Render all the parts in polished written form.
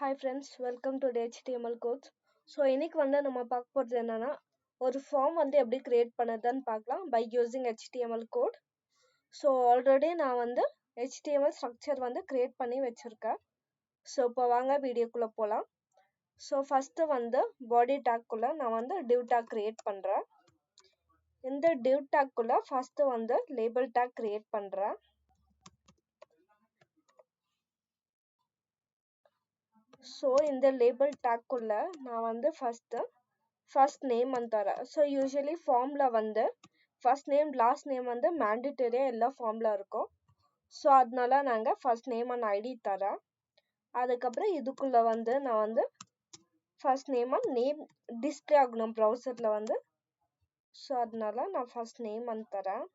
Hi friends, welcome to the HTML codes. So இன்னைக்கு வந்து நம்ம பார்க்க போறது என்னன்னா ஒரு ஃபார்ம் வந்து எப்படி கிரியேட் பண்ணதுன்னு பார்க்கலாம் by using HTML code. So already நான் வந்து HTML structure வந்து கிரியேட் பண்ணி வச்சிருக்கேன். So இப்போ வாங்க வீடியோக்குள்ள போலாம். So first வந்து body tag குள்ள நான் வந்து div tag கிரியேட் பண்றேன். இந்த div tag குள்ள first வந்து label tag கிரியேட் பண்றேன். So இந்த label tag குள்ள நான் வந்து first name வந்து தரேன். So usually formல வந்து first name last name வந்து mandatory எல்லா formல இருக்கும். So அதனால நாங்க first name and id தரேன். அதுக்கப்புறம் இதுக்குள்ள வந்து நான் வந்து first name and name display ஆகணும் browserல வந்து. So அதனால நான் first name வந்து தரேன்.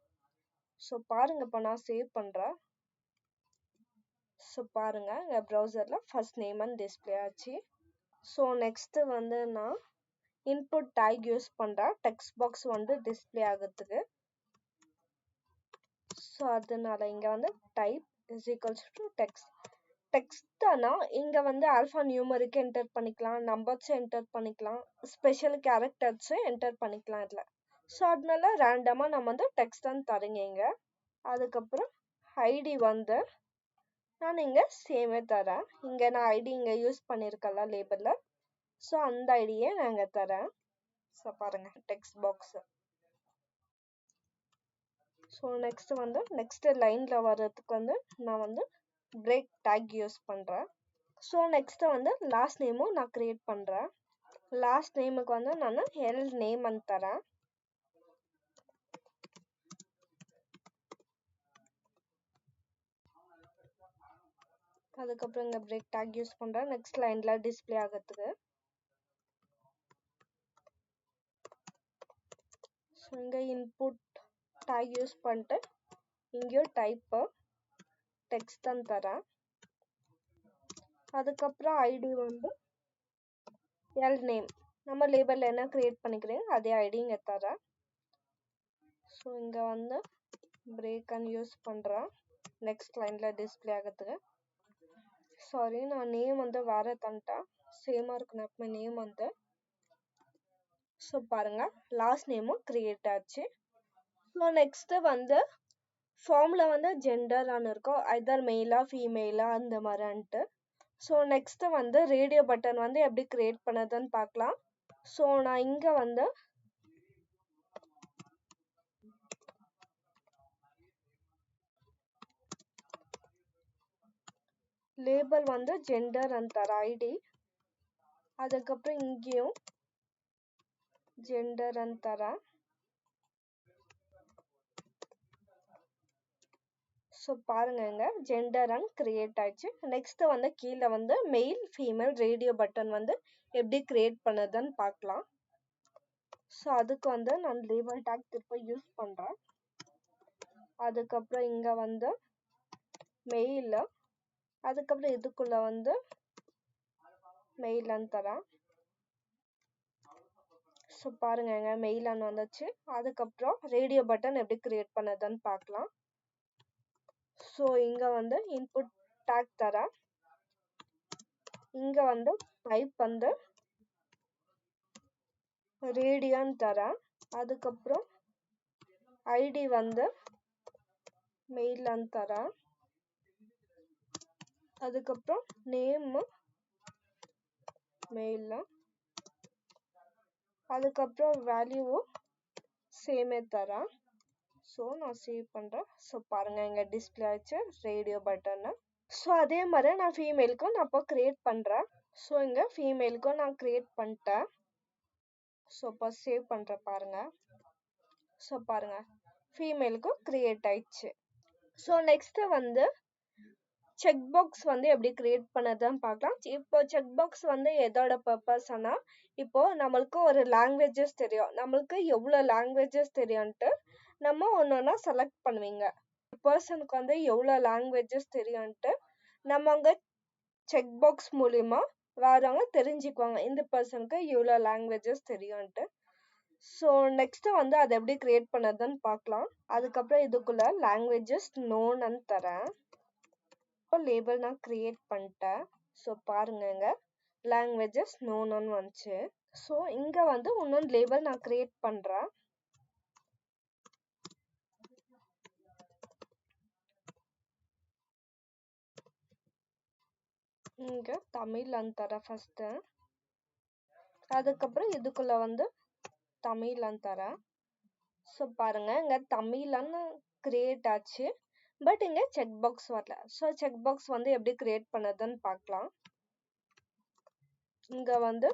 So பாருங்க இப்ப நான் சேவ் பண்றேன். So பாருங்க எங்க browserல first name and display ஆச்சு. So next வந்து நான் input tag யூஸ் பண்றேன் text box வந்து display ஆகிறதுக்கு. So அதனால இங்க வந்து type is equals to text ஆனா இங்க வந்து alpha numeric enter பண்ணிக்கலாம், numbers enter பண்ணிக்கலாம், special characters enter பண்ணிக்கலாம் இதுல. So அதனால random நம்ம வந்து text தான் தரீங்க இங்க. அதுக்கப்புறம் id வந்து நான் இங்க same தரேன். இங்க நான் id இங்க யூஸ் பண்ணிருக்கல லேபிள்ல. So அந்த ஐடியை நாங்க தரேன். So பாருங்க text box. So next வந்து next lineல வர்றதுக்கு வந்து நான் வந்து break tag யூஸ் பண்றேன். So next வந்து last name நான் create பண்றேன். last nameக்கு வந்து நான் l name வந்து தரேன். அதுக்கப்புறம் இங்க break tag யூஸ் பண்றேன் next lineல display ஆகிறதுக்கு. So இங்க input tag யூஸ் பண்ணிட்டு இங்கேயும் type text தான் தரேன். அதுக்கப்புறம் id வந்து l name நம்ம லேபிள்ல என்ன கிரியேட் பண்ணிக்கிறேன் அதே ஐடி இங்க தரேன். ஸோ இங்க வந்து break and யூஸ் பண்றேன் நெக்ஸ்ட் லைன்ல டிஸ்பிளே ஆகிறதுக்கு. சாரி நான் நேம் வந்து வேற தந்துட்டேன், சேமா இருக்கணும் எப்பவுமே நேம் வந்து. ஸோ பாருங்க லாஸ்ட் நேமும் கிரியேட் ஆச்சு. ஸோ நெக்ஸ்ட் வந்து ஃபார்ம்ல வந்து ஜெண்டர்னு இருக்கும், ஐதர் மெயிலா ஃபீமேலா அந்த மாதிரின்ட்டு. ஸோ நெக்ஸ்ட் வந்து ரேடியோ பட்டன் வந்து எப்படி கிரியேட் பண்ணதுன்னு பார்க்கலாம். ஸோ நான் இங்க வந்து லேபிள் வந்து ஜெண்டர் அந்த தர ஐடி, அதுக்கப்புறம் இங்கேயும் ஜெண்டர் அந்த தரேன். ஸோ பாருங்க இங்க ஜெண்டர் அண்ட் கிரியேட் ஆயிடுச்சு. நெக்ஸ்ட் வந்து கீழே வந்து மெயில் ஃபீமேல் ரேடியோ பட்டன் வந்து எப்படி கிரியேட் பண்ணதுன்னு பார்க்கலாம். ஸோ அதுக்கு வந்து நான் லேபிள் டேக் திருப்ப யூஸ் பண்றேன். அதுக்கப்புறம் இங்க வந்து மெயில், அதுக்கப்புறம் இதுக்குள்ள வந்து மெயில்னு தரேன். ஸோ பாருங்க இங்க மெயில்னு வந்துச்சு. அதுக்கப்புறம் ரேடியோ பட்டன் எப்படி கிரியேட் பண்ணதுன்னு பார்க்கலாம். ஸோ இங்க வந்து இன்புட் டேக் தரேன். இங்க வந்து டைப் வந்து ரேடியோன்னு தரேன். அதுக்கப்புறம் ஐடி வந்து மெயில்னு தரேன். அதுக்கப்புறம் நேம் மெயில், அதுக்கப்புறம் வேல்யூவும் சேமே தரேன். ஸோ நான் சேவ் பண்றேன். ஸோ பாருங்க இங்க டிஸ்பிளே ஆயிடுச்சு ரேடியோ பட்டன். ஸோ அதே மாதிரி நான் ஃபீமேலுக்கும் நான் இப்போ கிரியேட் பண்றேன். ஸோ இங்க ஃபீமேலுக்கும் நான் கிரியேட் பண்ணிட்டேன். ஸோ இப்போ சேவ் பண்றேன் பாருங்க. ஸோ பாருங்க ஃபீமேலுக்கும் கிரியேட் ஆயிடுச்சு. ஸோ நெக்ஸ்ட் வந்து செக் பாக்ஸ் வந்து எப்படி கிரியேட் பண்ணதுன்னு பார்க்கலாம். இப்போ செக் பாக்ஸ் வந்து எதோட பர்பஸ்னா, இப்போ நம்மளுக்கு ஒரு லாங்குவேஜஸ் தெரியும், நம்மளுக்கு எவ்வளோ லாங்குவேஜஸ் தெரியும்ட்டு நம்ம ஒன்னொன்னா செலக்ட் பண்ணுவீங்க. பர்சனுக்கு வந்து எவ்வளோ லாங்குவேஜஸ் தெரியும்ட்டு நம்ம அங்க செக் பாக்ஸ் மூலியமா வரவங்க தெரிஞ்சுக்குவாங்க இந்த பர்சனுக்கு இவ்வளோ லாங்குவேஜஸ் தெரியும்ட்டு. ஸோ நெக்ஸ்ட் வந்து அதை எப்படி கிரியேட் பண்ணதுன்னு பார்க்கலாம். அதுக்கப்புறம் இதுக்குள்ள லாங்குவேஜஸ் நோன்னு தரேன். லேபிள் நான் கிரியேட் பண்ணிட்டேன். ஸோ பாருங்க இங்க லாங்குவேஜஸ் நோன்னு வந்துச்சு. ஸோ இங்க வந்து இன்னொன்று லேபிள் நான் கிரியேட் பண்றேன். இங்க தமிழ் தரேன் ஃபர்ஸ்ட். அதுக்கப்புறம் இதுக்குள்ள வந்து தமிழ் தரேன். ஸோ பாருங்க இங்க தமிழ்னு கிரியேட் ஆச்சு. பட் இங்க செக் பாக்ஸ் வரல. ஸோ செக் பாக்ஸ் வந்து எப்படி கிரியேட் பண்ணதுன்னு பார்க்கலாம். இங்க வந்து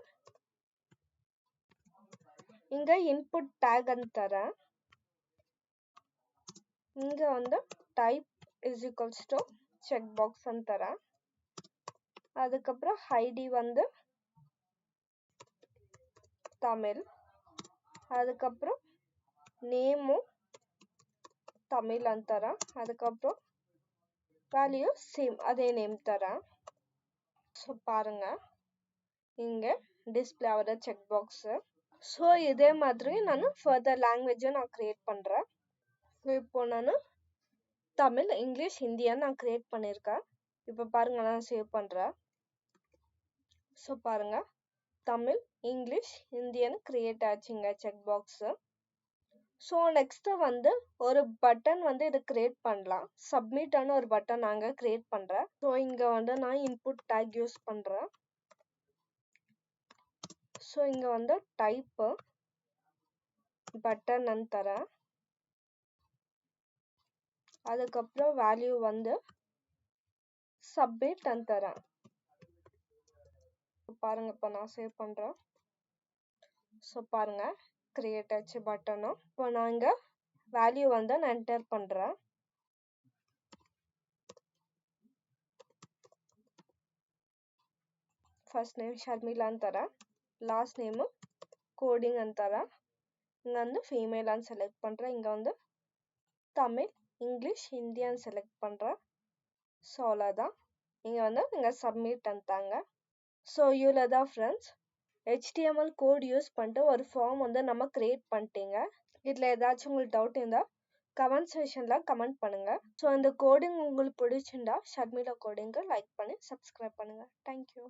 இங்க இன்புட் டேக் தரேன். இங்க வந்து type is equals to check box தரேன். அதுக்கப்புறம் ஐடி வந்து தமிழ். அதுக்கப்புறம் நேமும் தமிழ் தரேன். அதுக்கப்புறம் வேல்யூ சேம் அதே நேம் தரேன். ஸோ பாருங்க இங்க டிஸ்பிளே ஆகிற செக் பாக்ஸ். ஸோ இதே மாதிரி நான் ஃபர்தர் லாங்குவேஜும் நான் கிரியேட் பண்றேன். ஸோ இப்போ நான் தமிழ், இங்கிலீஷ், ஹிந்தியான்னு நான் கிரியேட் பண்ணியிருக்கேன். இப்போ பாருங்க நான் சேவ் பண்றேன். ஸோ பாருங்க தமிழ், இங்கிலீஷ், ஹிந்தின்னு கிரியேட் ஆச்சுங்க செக் பாக்ஸ். ஸோ நெக்ஸ்ட் வந்து ஒரு பட்டன் வந்து இதை கிரியேட் பண்ணலாம். சப்மிட்டான ஒரு பட்டன் நாங்க கிரியேட் பண்றேன். ஸோ இங்க வந்து நான் இன்புட் டேக் யூஸ் பண்றேன். ஸோ இங்க வந்து டைப் பட்டன் தரேன். அதுக்கப்புறம் வேல்யூ வந்து சப்மிட் தரேன். பாருங்க இப்போ நான் சேவ் பண்றேன். ஸோ பாருங்க கிரியேட் ஆச்சு பட்டனும். இப்போ நான் இங்க வேல்யூ வந்து நான் என்டர் பண்றேன். ஃபர்ஸ்ட் நேம் ஷர்மிலான்னு தரேன். லாஸ்ட் நேமு கோடிங் தரேன். இங்க வந்து ஃபீமேலான்னு செலக்ட் பண்றேன். இங்க வந்து தமிழ், இங்கிலீஷ், ஹிந்தியான்னு செலக்ட் பண்றேன். ஸோ அவ்வளோதான். இங்க வந்து நீங்க சப்மிட் தாங்க. ஸோ இவ்வளோதான் ஃப்ரெண்ட்ஸ். HTML கோட் யூஸ் பண்ணிட்டு ஒரு ஃபார்ம் வந்து நம்ம கிரியேட் பண்ணிட்டீங்க. இதில் ஏதாச்சும் உங்களுக்கு டவுட் இருந்தால் கமெண்ட் செக்ஷனில் கமெண்ட் பண்ணுங்கள். ஸோ இந்த கோடிங் உங்களுக்கு பிடிச்சிருந்தா ஷர்மிளா கோடிங்க்கு லைக் பண்ணி சப்ஸ்கிரைப் பண்ணுங்கள். தேங்க்யூ.